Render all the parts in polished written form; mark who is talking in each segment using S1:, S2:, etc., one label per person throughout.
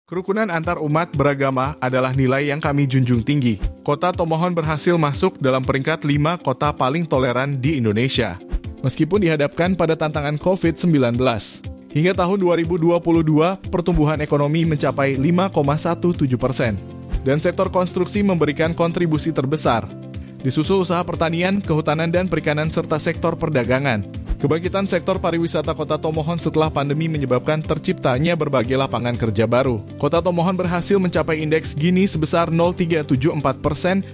S1: Kerukunan antar umat beragama adalah nilai yang kami junjung tinggi. Kota Tomohon berhasil masuk dalam peringkat 5 kota paling toleran di Indonesia. Meskipun dihadapkan pada tantangan COVID-19. Hingga tahun 2022, pertumbuhan ekonomi mencapai 5,17%. Dan sektor konstruksi memberikan kontribusi terbesar. Disusul usaha pertanian, kehutanan dan perikanan serta sektor perdagangan. Kebangkitan sektor pariwisata Kota Tomohon setelah pandemi menyebabkan terciptanya berbagai lapangan kerja baru. Kota Tomohon berhasil mencapai indeks Gini sebesar 0,374%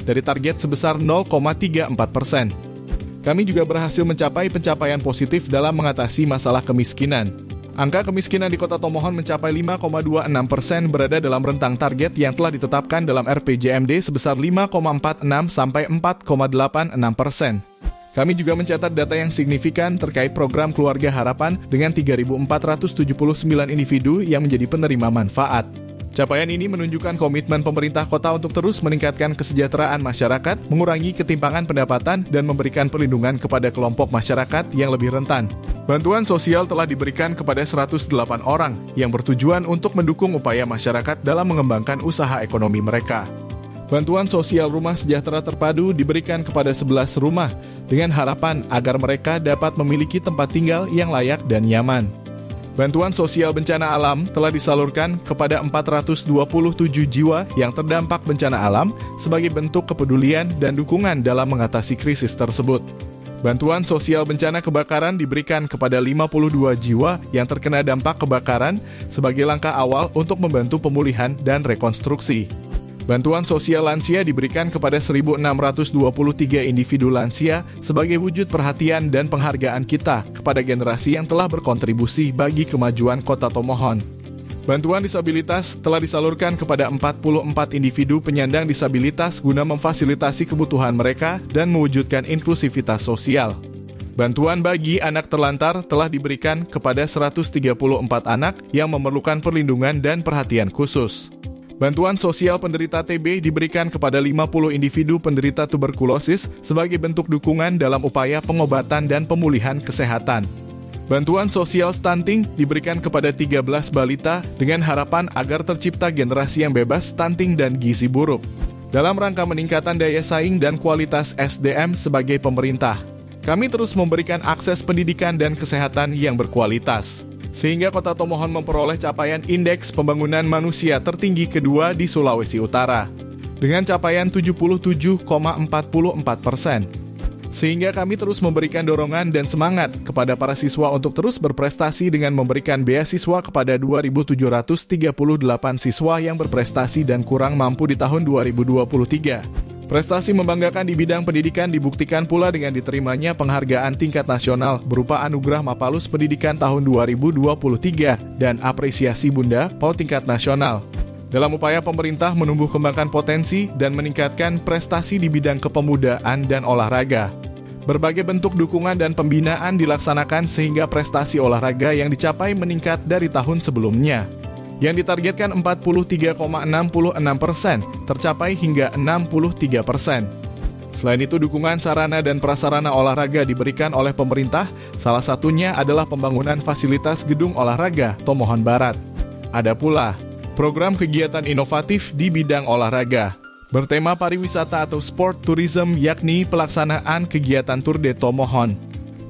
S1: dari target sebesar 0,34%. Kami juga berhasil mencapai pencapaian positif dalam mengatasi masalah kemiskinan. Angka kemiskinan di Kota Tomohon mencapai 5,26% berada dalam rentang target yang telah ditetapkan dalam RPJMD sebesar 5,46 sampai 4,86%. Kami juga mencatat data yang signifikan terkait program Keluarga Harapan dengan 3.479 individu yang menjadi penerima manfaat. Capaian ini menunjukkan komitmen pemerintah kota untuk terus meningkatkan kesejahteraan masyarakat, mengurangi ketimpangan pendapatan, dan memberikan perlindungan kepada kelompok masyarakat yang lebih rentan. Bantuan sosial telah diberikan kepada 108 orang yang bertujuan untuk mendukung upaya masyarakat dalam mengembangkan usaha ekonomi mereka. Bantuan sosial rumah sejahtera terpadu diberikan kepada 11 rumah dengan harapan agar mereka dapat memiliki tempat tinggal yang layak dan nyaman. Bantuan sosial bencana alam telah disalurkan kepada 427 jiwa yang terdampak bencana alam sebagai bentuk kepedulian dan dukungan dalam mengatasi krisis tersebut. Bantuan sosial bencana kebakaran diberikan kepada 52 jiwa yang terkena dampak kebakaran sebagai langkah awal untuk membantu pemulihan dan rekonstruksi. Bantuan sosial lansia diberikan kepada 1.623 individu lansia sebagai wujud perhatian dan penghargaan kita kepada generasi yang telah berkontribusi bagi kemajuan Kota Tomohon. Bantuan disabilitas telah disalurkan kepada 44 individu penyandang disabilitas guna memfasilitasi kebutuhan mereka dan mewujudkan inklusivitas sosial. Bantuan bagi anak terlantar telah diberikan kepada 134 anak yang memerlukan perlindungan dan perhatian khusus. Bantuan sosial penderita TB diberikan kepada 50 individu penderita tuberkulosis sebagai bentuk dukungan dalam upaya pengobatan dan pemulihan kesehatan. Bantuan sosial stunting diberikan kepada 13 balita dengan harapan agar tercipta generasi yang bebas stunting dan gizi buruk. Dalam rangka meningkatkan daya saing dan kualitas SDM sebagai pemerintah, kami terus memberikan akses pendidikan dan kesehatan yang berkualitas. Sehingga Kota Tomohon memperoleh capaian indeks pembangunan manusia tertinggi kedua di Sulawesi Utara, dengan capaian 77,44%. Sehingga kami terus memberikan dorongan dan semangat kepada para siswa untuk terus berprestasi dengan memberikan beasiswa kepada 2.738 siswa yang berprestasi dan kurang mampu di tahun 2023. Prestasi membanggakan di bidang pendidikan dibuktikan pula dengan diterimanya penghargaan tingkat nasional berupa Anugerah Mapalus Pendidikan tahun 2023 dan Apresiasi Bunda PAUD tingkat nasional. Dalam upaya pemerintah menumbuh kembangkan potensi dan meningkatkan prestasi di bidang kepemudaan dan olahraga. Berbagai bentuk dukungan dan pembinaan dilaksanakan sehingga prestasi olahraga yang dicapai meningkat dari tahun sebelumnya. Yang ditargetkan 43,66% tercapai hingga 63%. Selain itu, dukungan sarana dan prasarana olahraga diberikan oleh pemerintah, salah satunya adalah pembangunan fasilitas gedung olahraga Tomohon Barat. Ada pula program kegiatan inovatif di bidang olahraga, bertema pariwisata atau sport tourism, yakni pelaksanaan kegiatan Tour de Tomohon,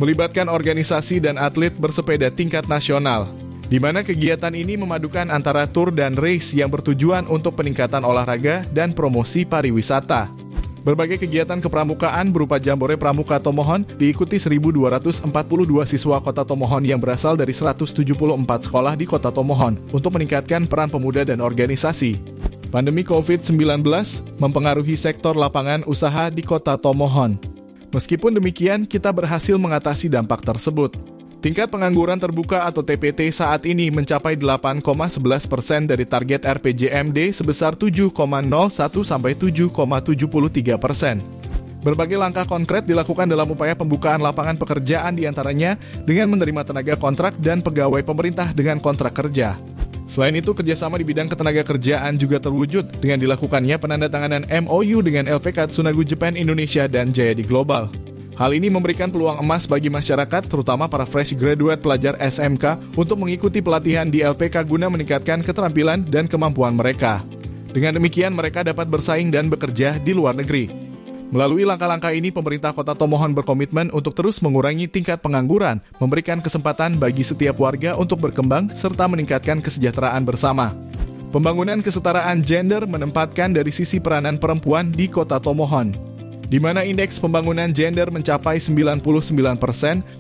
S1: melibatkan organisasi dan atlet bersepeda tingkat nasional, di mana kegiatan ini memadukan antara tour dan race yang bertujuan untuk peningkatan olahraga dan promosi pariwisata. Berbagai kegiatan kepramukaan berupa Jambore Pramuka Tomohon diikuti 1.242 siswa Kota Tomohon yang berasal dari 174 sekolah di Kota Tomohon untuk meningkatkan peran pemuda dan organisasi. Pandemi COVID-19 mempengaruhi sektor lapangan usaha di Kota Tomohon. Meskipun demikian, kita berhasil mengatasi dampak tersebut. Tingkat pengangguran terbuka atau TPT saat ini mencapai 8,11% dari target RPJMD sebesar 7,01 sampai 7,73%. Berbagai langkah konkret dilakukan dalam upaya pembukaan lapangan pekerjaan diantaranya dengan menerima tenaga kontrak dan pegawai pemerintah dengan kontrak kerja. Selain itu, kerjasama di bidang ketenaga kerjaan juga terwujud dengan dilakukannya penandatanganan MOU dengan LPK Tsunagu Japan Indonesia dan Jayadi Global. Hal ini memberikan peluang emas bagi masyarakat, terutama para fresh graduate pelajar SMK, untuk mengikuti pelatihan di LPK guna meningkatkan keterampilan dan kemampuan mereka. Dengan demikian, mereka dapat bersaing dan bekerja di luar negeri. Melalui langkah-langkah ini, pemerintah Kota Tomohon berkomitmen untuk terus mengurangi tingkat pengangguran, memberikan kesempatan bagi setiap warga untuk berkembang, serta meningkatkan kesejahteraan bersama. Pembangunan kesetaraan gender menempatkan dari sisi peranan perempuan di Kota Tomohon, di mana indeks pembangunan gender mencapai 99%,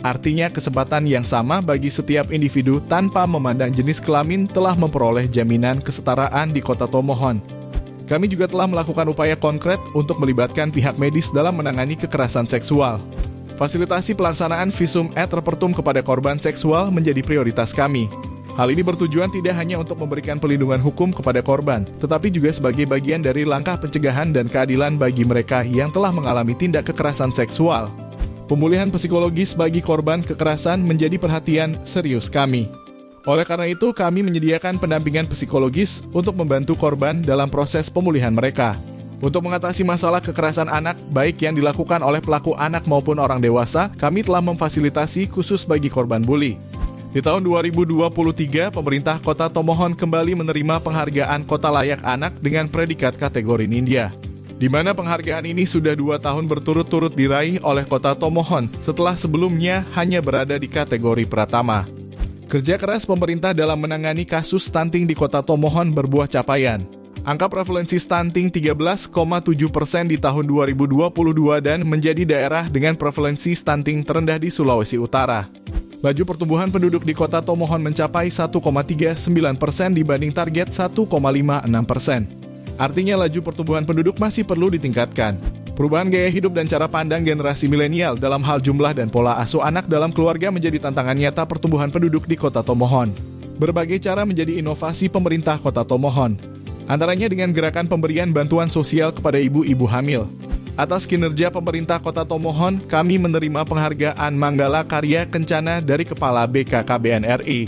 S1: artinya kesempatan yang sama bagi setiap individu tanpa memandang jenis kelamin telah memperoleh jaminan kesetaraan di Kota Tomohon. Kami juga telah melakukan upaya konkret untuk melibatkan pihak medis dalam menangani kekerasan seksual. Fasilitasi pelaksanaan visum et repertum kepada korban seksual menjadi prioritas kami. Hal ini bertujuan tidak hanya untuk memberikan perlindungan hukum kepada korban, tetapi juga sebagai bagian dari langkah pencegahan dan keadilan bagi mereka yang telah mengalami tindak kekerasan seksual. Pemulihan psikologis bagi korban kekerasan menjadi perhatian serius kami. Oleh karena itu, kami menyediakan pendampingan psikologis untuk membantu korban dalam proses pemulihan mereka. Untuk mengatasi masalah kekerasan anak, baik yang dilakukan oleh pelaku anak maupun orang dewasa, kami telah memfasilitasi khusus bagi korban bully. Di tahun 2023, pemerintah Kota Tomohon kembali menerima penghargaan Kota Layak Anak dengan predikat kategori Nindya, di mana penghargaan ini sudah 2 tahun berturut-turut diraih oleh Kota Tomohon setelah sebelumnya hanya berada di kategori Pratama. Kerja keras pemerintah dalam menangani kasus stunting di Kota Tomohon berbuah capaian. Angka prevalensi stunting 13,7% di tahun 2022 dan menjadi daerah dengan prevalensi stunting terendah di Sulawesi Utara. Laju pertumbuhan penduduk di Kota Tomohon mencapai 1,39% dibanding target 1,56%. Artinya laju pertumbuhan penduduk masih perlu ditingkatkan. Perubahan gaya hidup dan cara pandang generasi milenial dalam hal jumlah dan pola asuh anak dalam keluarga menjadi tantangan nyata pertumbuhan penduduk di Kota Tomohon. Berbagai cara menjadi inovasi pemerintah Kota Tomohon. Antaranya dengan gerakan pemberian bantuan sosial kepada ibu-ibu hamil. Atas kinerja pemerintah Kota Tomohon, kami menerima penghargaan Manggala Karya Kencana dari Kepala BKKBN RI.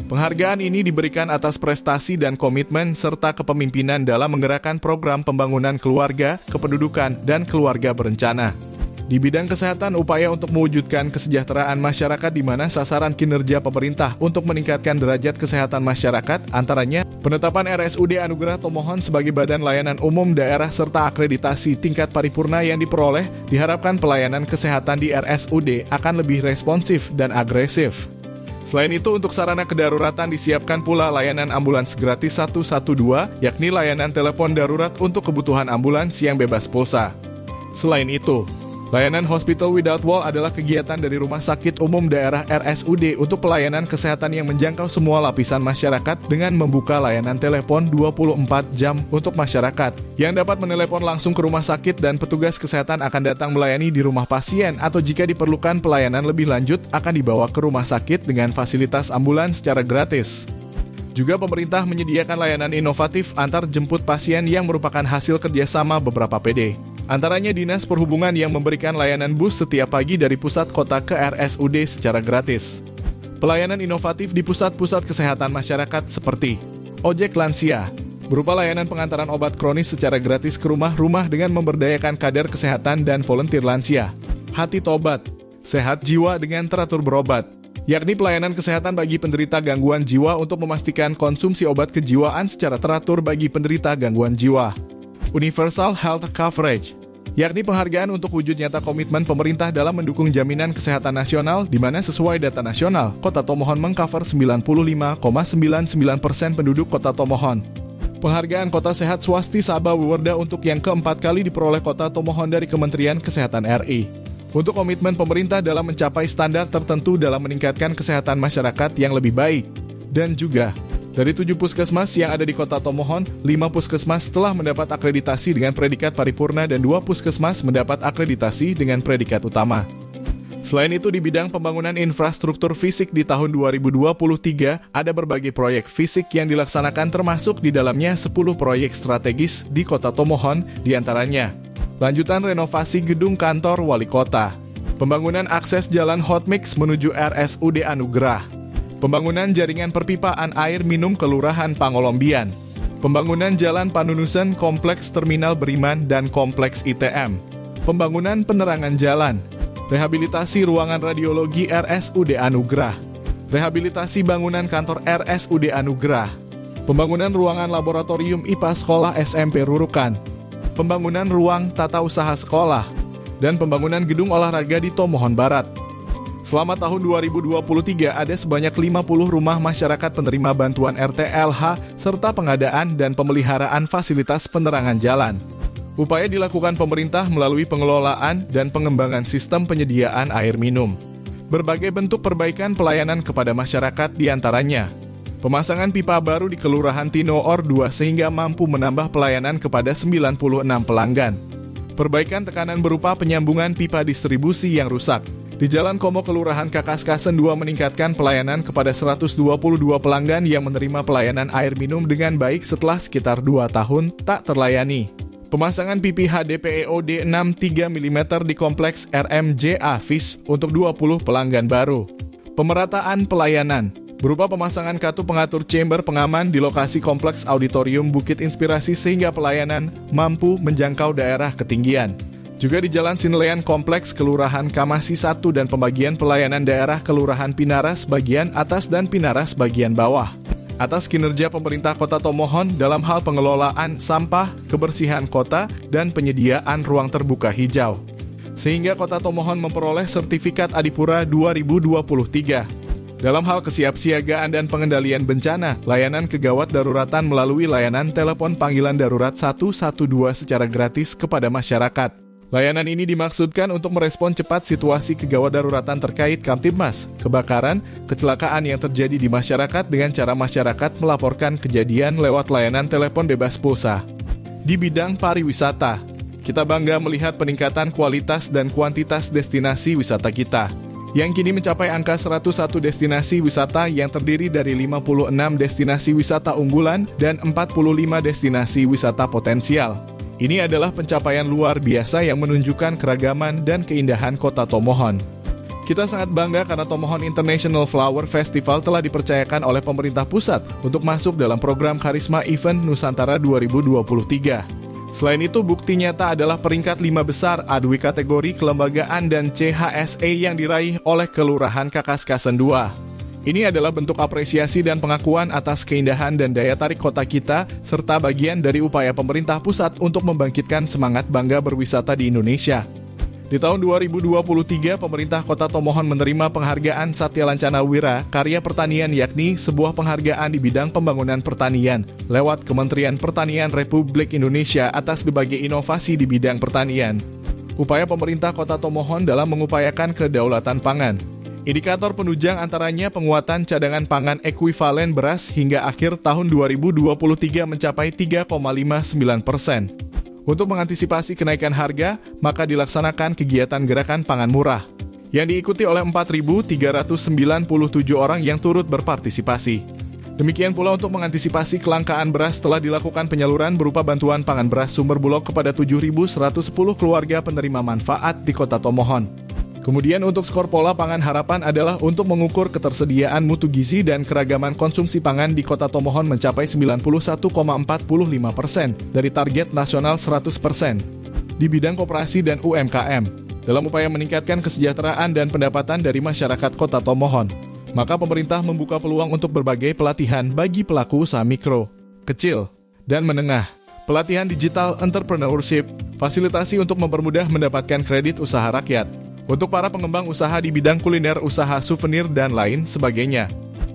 S1: Penghargaan ini diberikan atas prestasi dan komitmen serta kepemimpinan dalam menggerakkan program pembangunan keluarga, kependudukan, dan keluarga berencana. Di bidang kesehatan, upaya untuk mewujudkan kesejahteraan masyarakat di mana sasaran kinerja pemerintah untuk meningkatkan derajat kesehatan masyarakat, antaranya penetapan RSUD Anugerah Tomohon sebagai Badan Layanan Umum Daerah serta akreditasi tingkat paripurna yang diperoleh, diharapkan pelayanan kesehatan di RSUD akan lebih responsif dan agresif. Selain itu, untuk sarana kedaruratan disiapkan pula layanan ambulans gratis 112, yakni layanan telepon darurat untuk kebutuhan ambulans yang bebas pulsa. Selain itu, layanan Hospital Without Wall adalah kegiatan dari Rumah Sakit Umum Daerah RSUD untuk pelayanan kesehatan yang menjangkau semua lapisan masyarakat dengan membuka layanan telepon 24 jam untuk masyarakat yang dapat menelepon langsung ke rumah sakit dan petugas kesehatan akan datang melayani di rumah pasien atau jika diperlukan pelayanan lebih lanjut akan dibawa ke rumah sakit dengan fasilitas ambulans secara gratis. Juga pemerintah menyediakan layanan inovatif antar jemput pasien yang merupakan hasil kerjasama beberapa PD. Antaranya Dinas Perhubungan yang memberikan layanan bus setiap pagi dari pusat kota ke RSUD secara gratis. Pelayanan inovatif di pusat-pusat kesehatan masyarakat seperti Ojek Lansia, berupa layanan pengantaran obat kronis secara gratis ke rumah-rumah dengan memberdayakan kader kesehatan dan volunteer lansia. Hati Tobat, sehat jiwa dengan teratur berobat, yakni pelayanan kesehatan bagi penderita gangguan jiwa untuk memastikan konsumsi obat kejiwaan secara teratur bagi penderita gangguan jiwa. Universal Health Coverage, yakni penghargaan untuk wujud nyata komitmen pemerintah dalam mendukung jaminan kesehatan nasional di mana sesuai data nasional, Kota Tomohon mengcover 95,99% penduduk Kota Tomohon. Penghargaan Kota Sehat Swasti Sabah Wewerda untuk yang keempat kali diperoleh Kota Tomohon dari Kementerian Kesehatan RI. Untuk komitmen pemerintah dalam mencapai standar tertentu dalam meningkatkan kesehatan masyarakat yang lebih baik. Dan juga, dari 7 puskesmas yang ada di Kota Tomohon, 5 puskesmas telah mendapat akreditasi dengan predikat paripurna dan 2 puskesmas mendapat akreditasi dengan predikat utama. Selain itu, di bidang pembangunan infrastruktur fisik di tahun 2023, ada berbagai proyek fisik yang dilaksanakan termasuk di dalamnya 10 proyek strategis di Kota Tomohon, diantaranya lanjutan renovasi gedung kantor wali kota, pembangunan akses jalan Hotmix menuju RSUD Anugerah, pembangunan jaringan perpipaan air minum Kelurahan Pangolombian, pembangunan jalan Panunusan Kompleks Terminal Beriman dan Kompleks ITM, pembangunan penerangan jalan, rehabilitasi ruangan radiologi RSUD Anugrah, rehabilitasi bangunan kantor RSUD Anugrah, pembangunan ruangan laboratorium IPA Sekolah SMP Rurukan, pembangunan ruang tata usaha sekolah, dan pembangunan gedung olahraga di Tomohon Barat. Selama tahun 2023 ada sebanyak 50 rumah masyarakat penerima bantuan RTLH serta pengadaan dan pemeliharaan fasilitas penerangan jalan. Upaya dilakukan pemerintah melalui pengelolaan dan pengembangan sistem penyediaan air minum. Berbagai bentuk perbaikan pelayanan kepada masyarakat diantaranya pemasangan pipa baru di Kelurahan Tinoor 2 sehingga mampu menambah pelayanan kepada 96 pelanggan. Perbaikan tekanan berupa penyambungan pipa distribusi yang rusak. Di Jalan Komo Kelurahan Kakaskasen 2 meningkatkan pelayanan kepada 122 pelanggan yang menerima pelayanan air minum dengan baik setelah sekitar 2 tahun tak terlayani. Pemasangan pipi HDPEOD 63 mm di Kompleks RMJA Fish untuk 20 pelanggan baru. Pemerataan pelayanan berupa pemasangan kartu pengatur chamber pengaman di lokasi Kompleks Auditorium Bukit Inspirasi sehingga pelayanan mampu menjangkau daerah ketinggian. Juga di Jalan Sinlean Kompleks Kelurahan Kamasi 1 dan pembagian pelayanan daerah Kelurahan Pinaras bagian atas dan Pinaras bagian bawah. Atas kinerja pemerintah Kota Tomohon dalam hal pengelolaan sampah, kebersihan kota, dan penyediaan ruang terbuka hijau. Sehingga Kota Tomohon memperoleh sertifikat Adipura 2023. Dalam hal kesiapsiagaan dan pengendalian bencana, layanan kegawat daruratan melalui layanan telepon panggilan darurat 112 secara gratis kepada masyarakat. Layanan ini dimaksudkan untuk merespon cepat situasi kegawat daruratan terkait Kamtibmas, kebakaran, kecelakaan yang terjadi di masyarakat dengan cara masyarakat melaporkan kejadian lewat layanan telepon bebas pulsa. Di bidang pariwisata, kita bangga melihat peningkatan kualitas dan kuantitas destinasi wisata kita, yang kini mencapai angka 101 destinasi wisata yang terdiri dari 56 destinasi wisata unggulan dan 45 destinasi wisata potensial. Ini adalah pencapaian luar biasa yang menunjukkan keragaman dan keindahan Kota Tomohon. Kita sangat bangga karena Tomohon International Flower Festival telah dipercayakan oleh pemerintah pusat untuk masuk dalam program Karisma Event Nusantara 2023. Selain itu, bukti nyata adalah peringkat 5 besar A2 kategori kelembagaan dan CHSE yang diraih oleh Kelurahan Kakaskasen 2. Ini adalah bentuk apresiasi dan pengakuan atas keindahan dan daya tarik kota kita, serta bagian dari upaya pemerintah pusat untuk membangkitkan semangat bangga berwisata di Indonesia. Di tahun 2023, pemerintah Kota Tomohon menerima penghargaan Satya Lancana Wira Karya Pertanian, yakni sebuah penghargaan di bidang pembangunan pertanian lewat Kementerian Pertanian Republik Indonesia atas berbagai inovasi di bidang pertanian. Upaya pemerintah Kota Tomohon dalam mengupayakan kedaulatan pangan. Indikator penunjang antaranya penguatan cadangan pangan ekuivalen beras hingga akhir tahun 2023 mencapai 3,59%. Untuk mengantisipasi kenaikan harga, maka dilaksanakan kegiatan gerakan pangan murah, yang diikuti oleh 4.397 orang yang turut berpartisipasi. Demikian pula untuk mengantisipasi kelangkaan beras telah dilakukan penyaluran berupa bantuan pangan beras sumber Bulog kepada 7.110 keluarga penerima manfaat di Kota Tomohon. Kemudian untuk skor pola pangan harapan adalah untuk mengukur ketersediaan mutu gizi dan keragaman konsumsi pangan di Kota Tomohon mencapai 91,45% dari target nasional 100% di bidang koperasi dan UMKM. Dalam upaya meningkatkan kesejahteraan dan pendapatan dari masyarakat Kota Tomohon, maka pemerintah membuka peluang untuk berbagai pelatihan bagi pelaku usaha mikro, kecil, dan menengah. Pelatihan digital entrepreneurship, fasilitasi untuk mempermudah mendapatkan kredit usaha rakyat, untuk para pengembang usaha di bidang kuliner, usaha souvenir, dan lain sebagainya.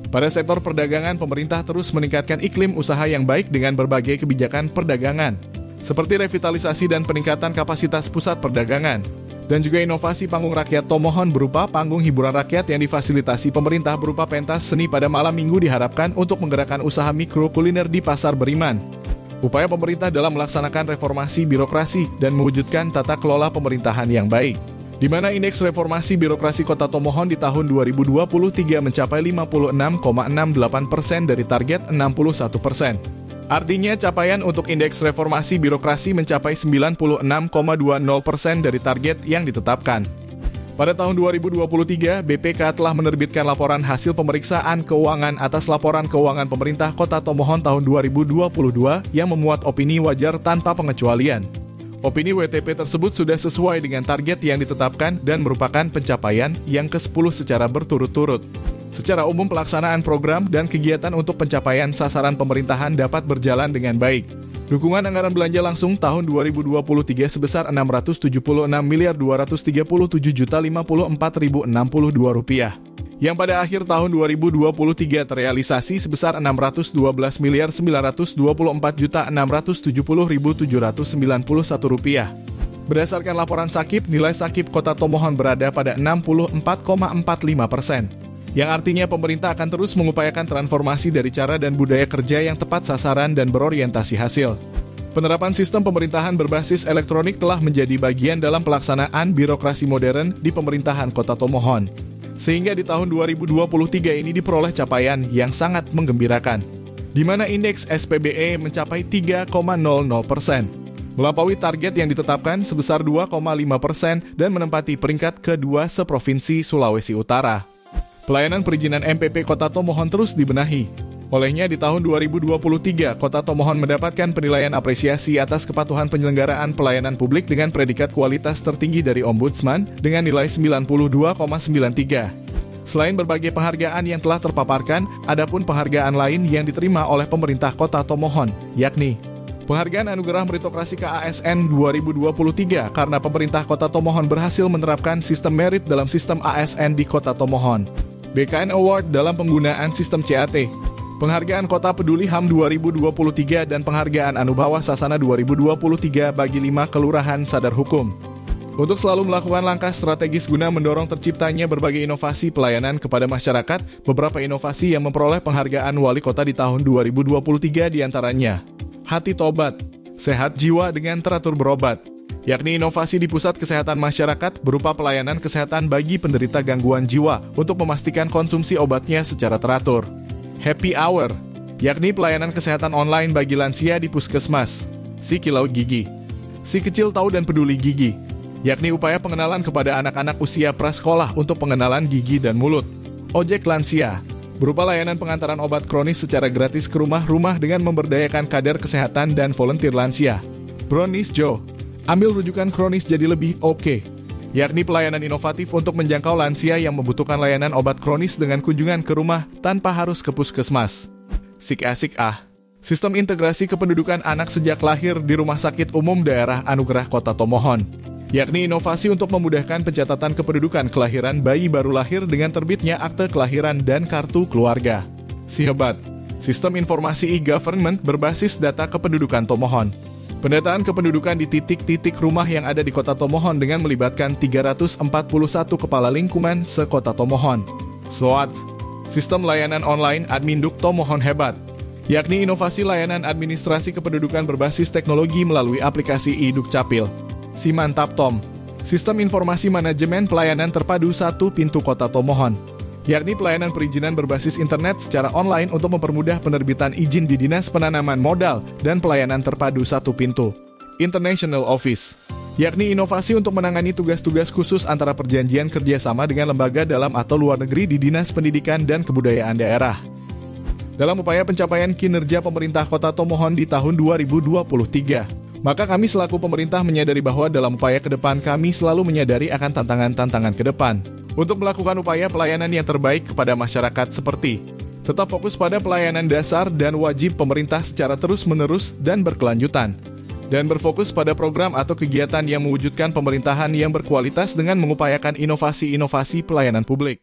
S1: Pada sektor perdagangan, pemerintah terus meningkatkan iklim usaha yang baik dengan berbagai kebijakan perdagangan, seperti revitalisasi dan peningkatan kapasitas pusat perdagangan, dan juga inovasi panggung rakyat Tomohon berupa panggung hiburan rakyat yang difasilitasi pemerintah berupa pentas seni pada malam minggu diharapkan untuk menggerakkan usaha mikro kuliner di Pasar Beriman. Upaya pemerintah dalam melaksanakan reformasi birokrasi dan mewujudkan tata kelola pemerintahan yang baik, di mana indeks reformasi birokrasi Kota Tomohon di tahun 2023 mencapai 56,68% dari target 61%. Artinya capaian untuk indeks reformasi birokrasi mencapai 96,20% dari target yang ditetapkan. Pada tahun 2023, BPK telah menerbitkan laporan hasil pemeriksaan keuangan atas laporan keuangan pemerintah Kota Tomohon tahun 2022 yang memuat opini wajar tanpa pengecualian. Opini WTP tersebut sudah sesuai dengan target yang ditetapkan dan merupakan pencapaian yang ke-10 secara berturut-turut. Secara umum, pelaksanaan program dan kegiatan untuk pencapaian sasaran pemerintahan dapat berjalan dengan baik. Dukungan anggaran belanja langsung tahun 2023 sebesar Rp676.237.054.062, yang pada akhir tahun 2023 terrealisasi sebesar Rp612.924.670.791. Berdasarkan laporan Sakip, nilai Sakip Kota Tomohon berada pada 64,45%, yang artinya pemerintah akan terus mengupayakan transformasi dari cara dan budaya kerja yang tepat sasaran dan berorientasi hasil. Penerapan sistem pemerintahan berbasis elektronik telah menjadi bagian dalam pelaksanaan birokrasi modern di pemerintahan Kota Tomohon, sehingga di tahun 2023 ini diperoleh capaian yang sangat menggembirakan, di mana indeks SPBE mencapai 3,00%, melampaui target yang ditetapkan sebesar 2,5% dan menempati peringkat kedua seprovinsi Sulawesi Utara. Pelayanan perizinan MPP Kota Tomohon terus dibenahi. Olehnya di tahun 2023, Kota Tomohon mendapatkan penilaian apresiasi atas kepatuhan penyelenggaraan pelayanan publik dengan predikat kualitas tertinggi dari Ombudsman dengan nilai 92,93. Selain berbagai penghargaan yang telah terpaparkan, adapun penghargaan lain yang diterima oleh pemerintah Kota Tomohon, yakni Penghargaan Anugerah Meritokrasi KASN 2023 karena pemerintah Kota Tomohon berhasil menerapkan sistem merit dalam sistem ASN di Kota Tomohon. BKN Award dalam penggunaan sistem CAT. Penghargaan Kota Peduli HAM 2023 dan Penghargaan Anubhawa Sasana 2023 bagi 5 kelurahan sadar hukum. Untuk selalu melakukan langkah strategis guna mendorong terciptanya berbagai inovasi pelayanan kepada masyarakat, beberapa inovasi yang memperoleh penghargaan Wali Kota di tahun 2023 diantaranya Hati Tobat, sehat jiwa dengan teratur berobat, yakni inovasi di pusat kesehatan masyarakat berupa pelayanan kesehatan bagi penderita gangguan jiwa untuk memastikan konsumsi obatnya secara teratur. Happy Hour, yakni pelayanan kesehatan online bagi lansia di puskesmas. Si Kilau Gigi, Si Kecil Tahu dan Peduli Gigi, yakni upaya pengenalan kepada anak-anak usia prasekolah untuk pengenalan gigi dan mulut. Ojek Lansia, berupa layanan pengantaran obat kronis secara gratis ke rumah-rumah dengan memberdayakan kader kesehatan dan volunteer lansia. Brownies Joe, ambil rujukan kronis jadi lebih oke, yakni pelayanan inovatif untuk menjangkau lansia yang membutuhkan layanan obat kronis dengan kunjungan ke rumah tanpa harus ke puskesmas. Sik Asik Ah, sistem integrasi kependudukan anak sejak lahir di Rumah Sakit Umum Daerah Anugerah Kota Tomohon, yakni inovasi untuk memudahkan pencatatan kependudukan kelahiran bayi baru lahir dengan terbitnya akte kelahiran dan kartu keluarga. Si Hebat, sistem informasi e-government berbasis data kependudukan Tomohon. Pendataan kependudukan di titik-titik rumah yang ada di Kota Tomohon dengan melibatkan 341 kepala lingkungan se-Kota Tomohon. SLOAD, sistem layanan online Adminduk Tomohon Hebat, yakni inovasi layanan administrasi kependudukan berbasis teknologi melalui aplikasi e-Dukcapil. Si Mantap Tom, sistem informasi manajemen pelayanan terpadu satu pintu Kota Tomohon, yakni pelayanan perizinan berbasis internet secara online untuk mempermudah penerbitan izin di Dinas Penanaman Modal dan pelayanan terpadu satu pintu. International Office, yakni inovasi untuk menangani tugas-tugas khusus antara perjanjian kerjasama dengan lembaga dalam atau luar negeri di Dinas Pendidikan dan Kebudayaan Daerah. Dalam upaya pencapaian kinerja pemerintah Kota Tomohon di tahun 2023, maka kami selaku pemerintah menyadari bahwa dalam upaya ke depan kami selalu menyadari akan tantangan-tantangan ke depan untuk melakukan upaya pelayanan yang terbaik kepada masyarakat seperti tetap fokus pada pelayanan dasar dan wajib pemerintah secara terus-menerus dan berkelanjutan, dan berfokus pada program atau kegiatan yang mewujudkan pemerintahan yang berkualitas dengan mengupayakan inovasi-inovasi pelayanan publik.